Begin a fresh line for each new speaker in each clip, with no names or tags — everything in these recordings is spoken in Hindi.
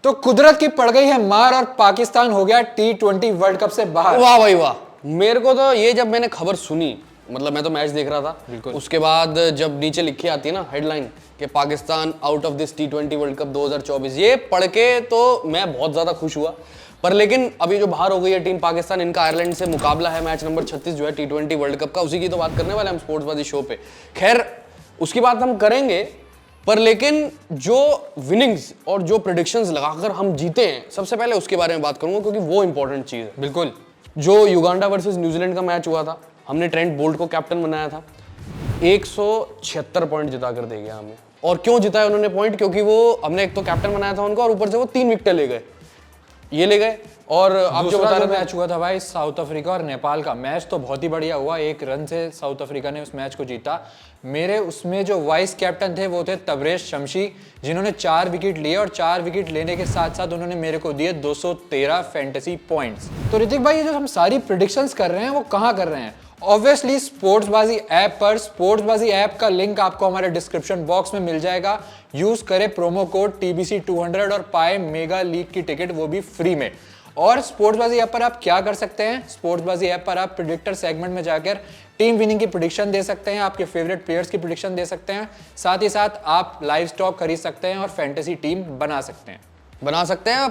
तो कुदरत की पड़ गई है मार और पाकिस्तान हो गया T20 वर्ल्ड कप से बाहर।
वाह भाई वाह, मेरे को तो ये जब मैंने खबर सुनी, मतलब मैं तो मैच देख रहा था, उसके बाद जब नीचे लिखी आती है ना हेडलाइन कि Pakistan out of this T20 world cup 2024, ये पढ़ के तो मैं बहुत ज्यादा खुश हुआ। पर लेकिन अभी जो बाहर हो गई है टीम पाकिस्तान, इनका आयरलैंड से मुकाबला है मैच नंबर 36 जो है T20 वर्ल्ड कप का, उसी की तो बात करने वाले हम स्पोर्ट्सबाजी शो पे। खैर उसकी बात हम करेंगे, पर लेकिन जो विनिंग्स और जो प्रेडिक्शंस लगाकर हम जीते हैं, सबसे पहले उसके बारे में बात करूंगा क्योंकि वो इंपॉर्टेंट चीज है।
बिल्कुल।
जो युगांडा वर्सेस न्यूजीलैंड का मैच हुआ था, हमने ट्रेंट बोल्ट को कैप्टन बनाया था, 176 पॉइंट जिता कर दे गया हमें। और क्यों जिताया उन्होंने पॉइंट? क्योंकि वो हमने एक तो कैप्टन बनाया था उनको, और ऊपर से वो 3 विकेट ले गए, ये ले गए। और आप जो बता रहे
मैच हुआ था भाई साउथ अफ्रीका और नेपाल का, मैच तो बहुत ही बढ़िया हुआ, 1 रन से साउथ अफ्रीका ने उस मैच को जीता। मेरे उसमें जो वाइस कैप्टन थे वो थे तबरेज शमशी, जिन्होंने 4 विकेट लिए, और 4 विकेट लेने के साथ साथ उन्होंने मेरे को दिए 213 फैंटेसी पॉइंट्स। तो ऋतिक भाई, ये जो हम सारी प्रेडिक्शंस कर रहे हैं वो कहाँ कर रहे हैं? ऑब्वियसली स्पोर्ट्सबाजी ऐप पर। स्पोर्ट्सबाजी ऐप का लिंक आपको हमारे डिस्क्रिप्शन बॉक्स में मिल जाएगा। यूज करें प्रोमो कोड TBC200 और पाए मेगा लीग की टिकट, वो भी फ्री में। और स्पोर्ट्सबाजी ऐप पर आप क्या कर सकते हैं? स्पोर्ट्सबाजी ऐप पर आप प्रेडिक्टर सेगमेंट में जाकर टीम विनिंग की प्रेडिक्शन दे सकते हैं, आपके फेवरेट प्लेयर्स की प्रेडिक्शन दे सकते हैं, साथ ही साथ आप लाइव स्टॉक खरीद सकते हैं और फैंटेसी टीम बना सकते हैं।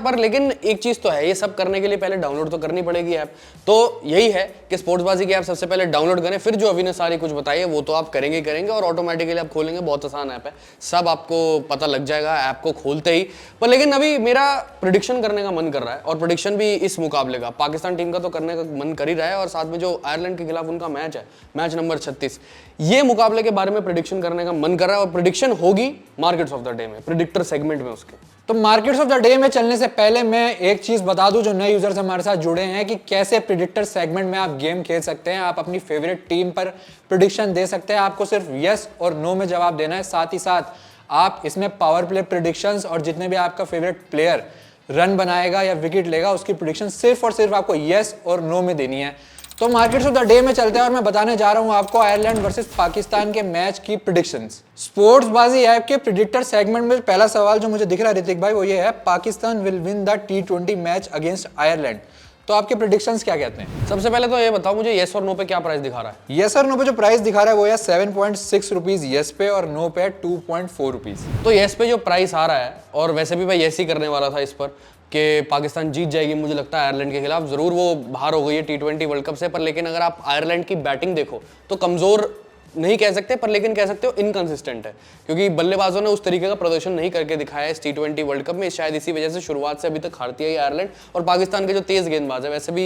पर लेकिन एक चीज तो है, ये सब करने के लिए पहले डाउनलोड तो करनी पड़ेगी ऐप। तो यही है कि स्पोर्ट्सबाजी की ऐप सबसे पहले डाउनलोड करें, फिर जो अभी ने सारी कुछ बताई है वो तो आप करेंगे और ऑटोमेटिकली आप खोलेंगे। बहुत आसान ऐप है, सब आपको पता लग जाएगा ऐप को खोलते ही। पर लेकिन अभी मेरा प्रेडिक्शन करने का मन कर रहा है, और प्रेडिक्शन भी इस मुकाबले का, पाकिस्तान टीम का तो करने का मन कर ही रहा है, और साथ में जो आयरलैंड के खिलाफ उनका मैच है, मैच नंबर 36, ये मुकाबले के बारे में प्रेडिक्शन करने का मन कर रहा है। और प्रेडिक्शन होगी मार्केट्स ऑफ द डे में, प्रेडिक्टर सेगमेंट में उसके।
तो मार्केट्स ऑफ द डे में चलने से पहले मैं एक चीज बता दूं जो नए यूजर्स हमारे साथ जुड़े हैं, कि कैसे प्रेडिक्टर सेगमेंट में आप गेम खेल सकते हैं। आप अपनी फेवरेट टीम पर प्रेडिक्शन दे सकते हैं, आपको सिर्फ यस और नो में जवाब देना है। साथ ही साथ आप इसमें पावर प्ले प्रेडिक्शंस और जितने भी आपका फेवरेट प्लेयर रन बनाएगा या विकेट लेगा उसकी प्रेडिक्शन सिर्फ और सिर्फ आपको यस और नो में देनी है। तो मार्केट्स ऑफ द डे में चलते हैं और मैं बताने जा रहा हूं आपको आयरलैंड वर्सेस पाकिस्तान के मैच की प्रेडिक्शंस। स्पोर्ट्सबाजी ऐप के प्रेडिक्टर सेगमेंट में पहला सवाल जो मुझे दिख रहा है ऋतिक भाई, वो ये है, Pakistan will win the T20 match against Ireland. तो आपके प्रेडिक्शंस क्या कहते हैं?
सबसे पहले तो ये बताओ मुझे, यस और नो पे क्या प्राइस दिखा रहा है?
यस और नो पे जो प्राइस दिखा रहा है वो है 7.6 रुपीज यस पे, और नो पे 2.4 रुपीज।
तो यस पे जो प्राइस आ रहा है, और वैसे भी मैं यस ही करने वाला था इस पर, कि पाकिस्तान जीत जाएगी मुझे लगता है आयरलैंड के खिलाफ। जरूर वो बाहर हो गई है T20 वर्ल्ड कप से, पर लेकिन अगर आप आयरलैंड की बैटिंग देखो तो कमजोर नहीं कह सकते, पर लेकिन कह सकते हो इनकंसिस्टेंट है, क्योंकि बल्लेबाजों ने उस तरीके का प्रदर्शन नहीं करके दिखाया इस T20 वर्ल्ड कप में। शायद इसी वजह से शुरुआत से अभी तक हारती है आयरलैंड। और पाकिस्तान के जो तेज गेंदबाज है वैसे भी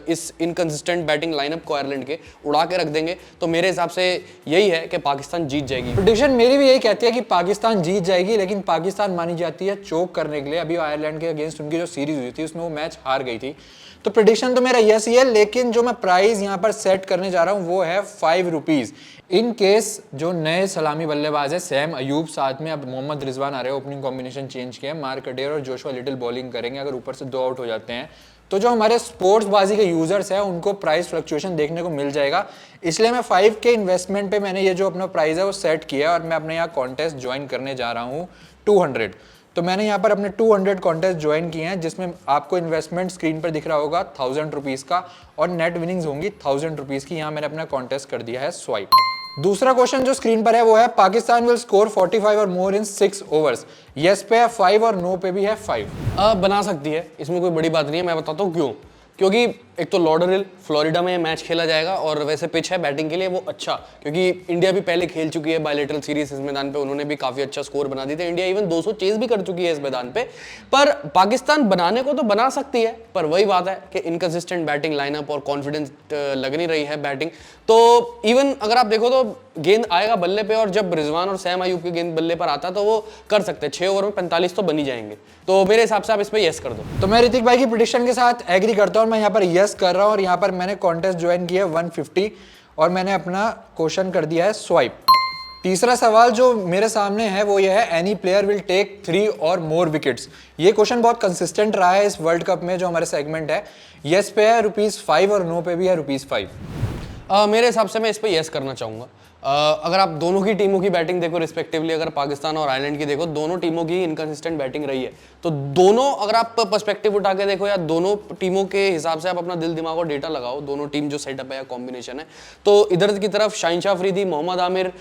इस इनकंसिस्टेंट बैटिंग लाइनअप को आयरलैंड के उड़ा के रख देंगे। तो मेरे हिसाब से यही है कि पाकिस्तान जीत जाएगी।
प्रेडिक्शन मेरी भी यही कहती है कि पाकिस्तान जीत जाएगी, लेकिन पाकिस्तान मानी जाती है चोक करने के लिए। अभी आयरलैंड के अगेंस्ट उनकी जो सीरीज हुई थी उसमें वो मैच हार गई थी। तो प्रेडिक्शन तो मेरा यस ही है, लेकिन जो मैं प्राइस यहाँ पर सेट करने जा रहा हूँ वो है 5 रुपीज। इन केस जो नए सलामी बल्लेबाज है सैम अयूब, साथ में अब मोहम्मद रिजवान आ रहे हैं, ओपनिंग कॉम्बिनेशन चेंज किया है, मार्क अडेर और जोशुआ लिटिल बॉलिंग करेंगे। अगर ऊपर से 2 आउट हो जाते हैं तो जो हमारे स्पोर्ट्सबाजी के यूजर्स हैं उनको प्राइस फ्लक्चुएशन देखने को मिल जाएगा। इसलिए मैं 5 के इन्वेस्टमेंट पे मैंने ये जो अपना प्राइस है वो सेट किया, और मैं अपने यहाँ कॉन्टेस्ट ज्वाइन करने जा रहा हूँ 200। तो मैंने यहाँ पर अपने 200 कॉन्टेस्ट ज्वाइन किए हैं, जिसमें आपको इन्वेस्टमेंट स्क्रीन पर दिख रहा होगा 1000 रुपीज़ का, और नेट विनिंग्स होंगी 1000 रुपीज़ की। यहाँ मैंने अपना कॉन्टेस्ट कर दिया है स्वाइप। दूसरा क्वेश्चन जो स्क्रीन पर है वो है, पाकिस्तान विल स्कोर 45 और मोर इन 6 ओवर्स। यस पे है 5 और नो पे भी है 5।
बना सकती है, इसमें कोई बड़ी बात नहीं है। मैं बताता हूँ क्यों। क्योंकि एक तो लॉडरहिल फ्लोरिडा में मैच खेला जाएगा, और वैसे पिच है बैटिंग के लिए वो अच्छा, क्योंकि इंडिया भी पहले खेल चुकी है बायलैटरल सीरीज इस मैदान पे, उन्होंने भी काफी अच्छा स्कोर बना दिए थे। इंडिया इवन 200 चेज भी कर चुकी है इस मैदान पे। पर पाकिस्तान बनाने को तो बना सकती है, पर वही बात है कि इनकंसिस्टेंट बैटिंग लाइनअप और कॉन्फिडेंस लग नहीं रही है बैटिंग। तो इवन अगर आप देखो तो गेंद आएगा बल्ले पे, और जब रिजवान और सैम अयूब की गेंद बल्ले पर आता तो वो कर सकते हैं 6 ओवर में 45 तो बन ही जाएंगे। तो मेरे हिसाब से आप इस पे यस कर दो।
तो मैं ऋतिक भाई की प्रेडिक्शन के साथ एग्री करता हूँ, मैं यहाँ पर यस कर रहा हूँ, और यहाँ पर मैंने कॉन्टेस्ट ज्वाइन किया है 150, और मैंने अपना क्वेश्चन कर दिया है स्वाइप। तीसरा सवाल जो मेरे सामने है वो ये है, एनी प्लेयर विल टेक 3 और मोर विकेट्स। ये क्वेश्चन बहुत कंसिस्टेंट रहा है इस वर्ल्ड कप में। जो हमारे सेगमेंट है यस पे है ₹5 और नो पे भी है ₹5।
मेरे हिसाब से मैं इस पे यस करना चाहूंगा। अगर आप दोनों की टीमों की बैटिंग देखो रिस्पेक्टिवली, अगर पाकिस्तान और आयरलैंड की देखो, दोनों टीमों की इनकंसिस्टेंट बैटिंग रही है। तो दोनों अगर आप पर्सपेक्टिव उठा के देखो या दोनों टीमों के हिसाब से आप अपना दिल दिमाग और डेटा लगाओ, दोनों टीम जो सेटअप है या कॉम्बिनेशन है, तो इधर की तरफ शाहीन शाह अफरीदी, मोहम्मद आमिर,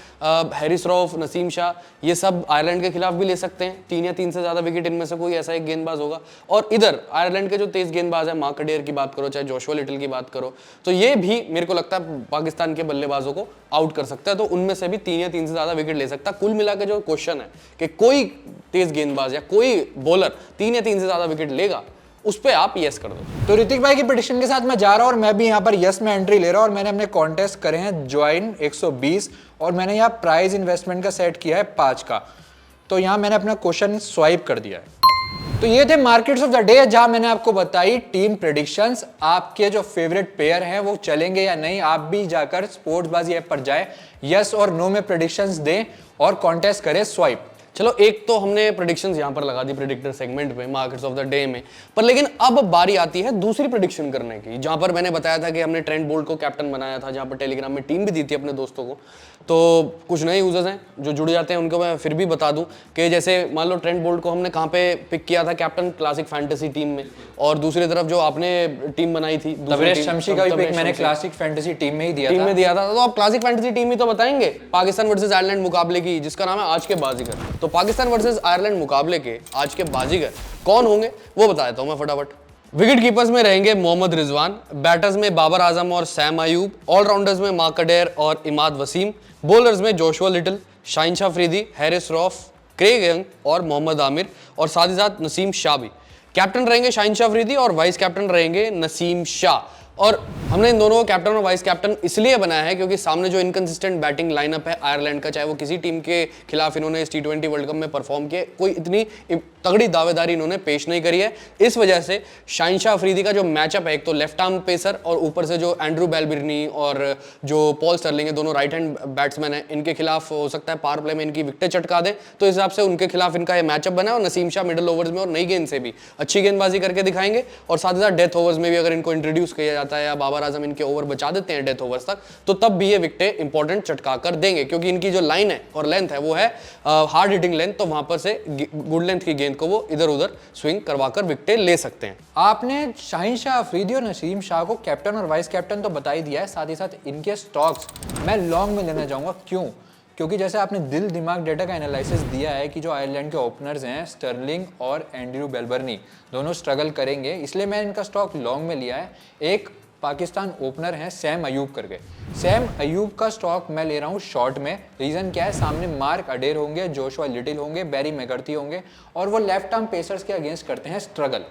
हैरिस रऊफ, नसीम शाह, ये सब आयरलैंड के खिलाफ भी ले सकते हैं 3 या 3 से ज्यादा विकेट, इनमें से कोई ऐसा एक गेंदबाज होगा। और इधर आयरलैंड के जो तेज गेंदबाज है, मार्क अडेयर की बात करो चाहे जोशुआ लिटिल की बात करो, तो ये भी मेरे को लगता है पाकिस्तान के बल्लेबाजों को आउट कर सकता है। तो उनमें से भी 3 या 3 से ज्यादा विकेट ले सकता है। कुल मिला के जो क्वेश्चन है कि कोई तेज गेंदबाज या कोई बॉलर 3 या 3 से ज्यादा विकेट लेगा, उस पे आप यस कर दो।
तो ऋतिक भाई की प्रेडिक्शन के साथ मैं जा रहा हूं और मैं भी यहाँ पर यस में एंट्री ले रहा हूं और मैंने अपने कॉन्टेस्ट करे हैं ज्वाइन 120 और मैंने यहाँ प्राइज इन्वेस्टमेंट का सेट किया है 5 का। तो यहाँ मैंने अपना क्वेश्चन स्वाइप कर दिया है। तो ये थे मार्केट्स ऑफ द डे, जहां मैंने आपको बताई टीम प्रेडिक्शंस। आपके जो फेवरेट प्लेयर हैं वो चलेंगे या नहीं, आप भी जाकर स्पोर्ट्सबाजी ऐप पर जाए, यस और नो में प्रेडिक्शंस दें और कॉन्टेस्ट करें स्वाइप।
चलो एक तो हमने प्रेडिक्शंस यहाँ पर लगा दी प्रेडिक्टर सेगमेंट में, मार्केट्स ऑफ द डे में, पर लेकिन अब बारी आती है दूसरी प्रेडिक्शन करने की, जहां पर मैंने बताया था कि हमने ट्रेंट बोल्ट को कैप्टन बनाया था, जहां पर टेलीग्राम में टीम भी दी थी अपने दोस्तों को। तो कुछ नए यूजर्स हैं जो जुड़ जाते हैं, उनको मैं फिर भी बता दूं कि जैसे मान लो ट्रेंट बोल्ट को हमने कहाँ पे पिक किया था कैप्टन, क्लासिक फैंटेसी टीम में, और दूसरी तरफ जो आपने टीम बनाई थी
तबरेज शमशी का भी पिक मैंने क्लासिक फैंटेसी टीम में ही दिया था।
तो आप क्लासिक फैंटेसी टीम ही तो बताएंगे पाकिस्तान वर्सेस आयरलैंड मुकाबले की, जिसका नाम है आज के बाजीगर। तो पाकिस्तान वर्सेस आयरलैंड मुकाबले के आज के बाजीगर कौन होंगे वो बता देता हूं मैं फटाफट। विकेट कीपर्स में रहेंगे मोहम्मद रिजवान, बैटर्स में बाबर आजम और सैम अयूब, ऑलराउंडर्स में मार्क अडेयर और इमाद वसीम, बॉलर्स में Joshua little, Shaheen Shah Afridi, Harris Rauf, Craig young और मोहम्मद आमिर, और साथ ही साथ नसीम शाह भी। कैप्टन रहेंगे शाहीन शाह अफरीदी और वाइस कैप्टन रहेंगे नसीम शाह। और हमने इन दोनों को कैप्टन और वाइस कैप्टन इसलिए बनाया है क्योंकि सामने जो इनकंसिस्टेंट बैटिंग लाइनअप है आयरलैंड का, चाहे वो किसी टीम के खिलाफ इन्होंने इस T20 वर्ल्ड कप में परफॉर्म किए, कोई इतनी तगड़ी दावेदारी इन्होंने पेश नहीं करी है। इस वजह से शाहीन शाह अफरीदी का जो मैचअप है, एक तो लेफ्ट आर्म पेसर और ऊपर से जो एंड्रू बेलबिर्नी और जो पॉल स्टर्लिंग है, दोनों राइट हैंड बैट्समैन है, इनके खिलाफ हो सकता है पावर प्ले में इनकी विकेटें चटका दें, तो इस हिसाब से उनके खिलाफ इनका ये मैचअप बना है। और नसीम शाह मिडिल ओवर्स में और नई गेंद से भी अच्छी गेंदबाजी करके दिखाएंगे, और साथ ही साथ डेथ ओवर्स में भी अगर इनको इंट्रोड्यूस किया जाता है या बाबर आजम इनके ओवर बचा देते हैं डेथ ओवर्स तक, तो तब भी ये विकेटें इंपॉर्टेंट चटका कर देंगे, क्योंकि इनकी जो लाइन है और लेंथ है वो है हार्ड हिटिंग लेंथ, तो वहां पर से गुड लेंथ की गेंद को वो इधर उधर स्विंग करवाकर विकेटें ले सकते हैं।
आपने शाहीन शाह अफरीदी और नसीम शाह को कैप्टन और वाइस कैप्टन तो बता ही दिया है, साथ ही साथ इनके स्टॉक्स मैं लॉन्ग में लेना चाहूंगा। क्यों? क्योंकि जैसे आपने दिल दिमाग डेटा का एनालिसिस दिया है कि जो आयरलैंड के ओपनर्स हैं स्टर्लिंग और एंड्रू बेलबर्नी दोनों स्ट्रगल करेंगे, इसलिए मैं इनका स्टॉक लॉन्ग में लिया है। एक पाकिस्तान ओपनर हैं सैम अयूब करके, सैम अयूब का स्टॉक मैं ले रहा हूँ शॉर्ट में। रीज़न क्या है? सामने मार्क अडेयर होंगे, जोशुआ लिटिल होंगे, बैरी मैकर्थी होंगे, और वो लेफ्ट आर्म पेसर्स के अगेंस्ट करते हैं स्ट्रगल।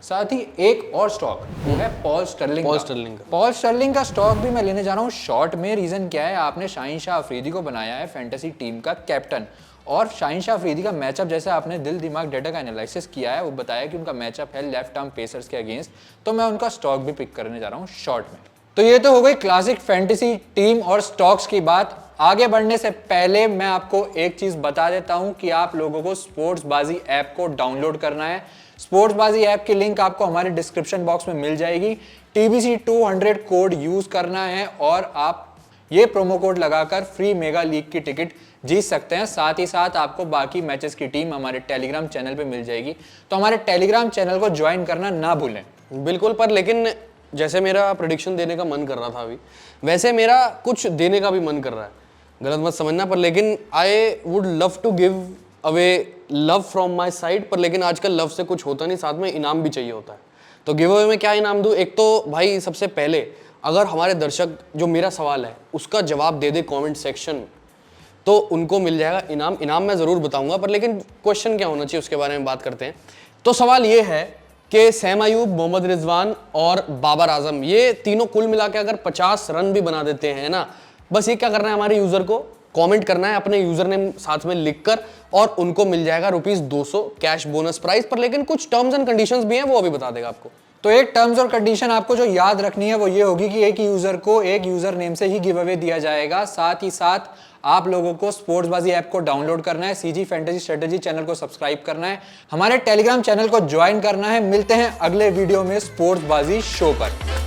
साथ ही एक और स्टॉक वो है पॉल स्टर्लिंग का स्टॉक भी मैं लेने जा रहा हूँ शॉर्ट में। रीज़न क्या है? आपने शाहीन शाह अफरीदी को बनाया है फैंटेसी टीम का कैप्टन, और शाहीन शाह अफरीदी का मैचअप जैसे आपने दिल दिमाग डेटा का एनालिसिस किया है, वो बताया कि उनका मैचअप है लेफ्ट आर्म पेसर्स के अगेंस्ट, तो मैं उनका स्टॉक भी पिक करने जा रहा हूँ शॉर्ट में। तो ये तो हो गई क्लासिक फैंटेसी टीम और स्टॉक्स की बात। आगे बढ़ने से पहले मैं आपको एक चीज़ बता देता हूँ कि आप लोगों को स्पोर्ट्सबाजी ऐप को डाउनलोड करना है। स्पोर्ट्सबाजी ऐप की लिंक आपको हमारे डिस्क्रिप्शन बॉक्स में मिल जाएगी। TBC 200 कोड यूज़ करना है और आप ये प्रोमो कोड लगाकर फ्री मेगा लीग की टिकट जीत सकते हैं। साथ ही साथ आपको बाकी मैचेस की टीम हमारे टेलीग्राम चैनल पे मिल जाएगी, तो हमारे टेलीग्राम चैनल को ज्वाइन करना ना भूलें।
बिल्कुल, पर लेकिन जैसे मेरा प्रेडिक्शन देने का मन कर रहा था अभी, वैसे मेरा कुछ देने का भी मन कर रहा है, गलत मत समझना, पर लेकिन I would love to give away love from my side, पर लेकिन आजकल लव से कुछ होता नहीं, साथ में इनाम भी चाहिए होता है। तो गिव अवे में क्या इनाम दूँ? एक तो भाई सबसे पहले अगर हमारे दर्शक जो मेरा सवाल है उसका जवाब दे दे कमेंट सेक्शन में, तो उनको मिल जाएगा इनाम। इनाम मैं ज़रूर बताऊंगा, पर लेकिन क्वेश्चन क्या होना चाहिए उसके बारे में बात करते हैं। तो सवाल ये है कि सैम अयूब, मोहम्मद रिजवान और बाबर आजम, ये तीनों कुल मिला के अगर 50 रन भी बना देते हैं ना, बस ये क्या करना है, हमारे यूज़र को कमेंट करना है अपने यूज़र नेम साथ में लिखकर, और उनको मिल जाएगा ₹200 कैश बोनस प्राइस। पर लेकिन कुछ टर्म्स एंड कंडीशंस भी हैं, वो अभी बता देगा आपको।
तो एक टर्म्स और कंडीशन आपको जो याद रखनी है वो ये होगी कि एक यूजर को एक यूजर नेम से ही गिव अवे दिया जाएगा। साथ ही साथ आप लोगों को स्पोर्ट्सबाजी ऐप को डाउनलोड करना है, CG फैंटेसी स्ट्रेटेजी चैनल को सब्सक्राइब करना है, हमारे टेलीग्राम चैनल को ज्वाइन करना है। मिलते हैं अगले वीडियो में स्पोर्ट्सबाजी शो पर।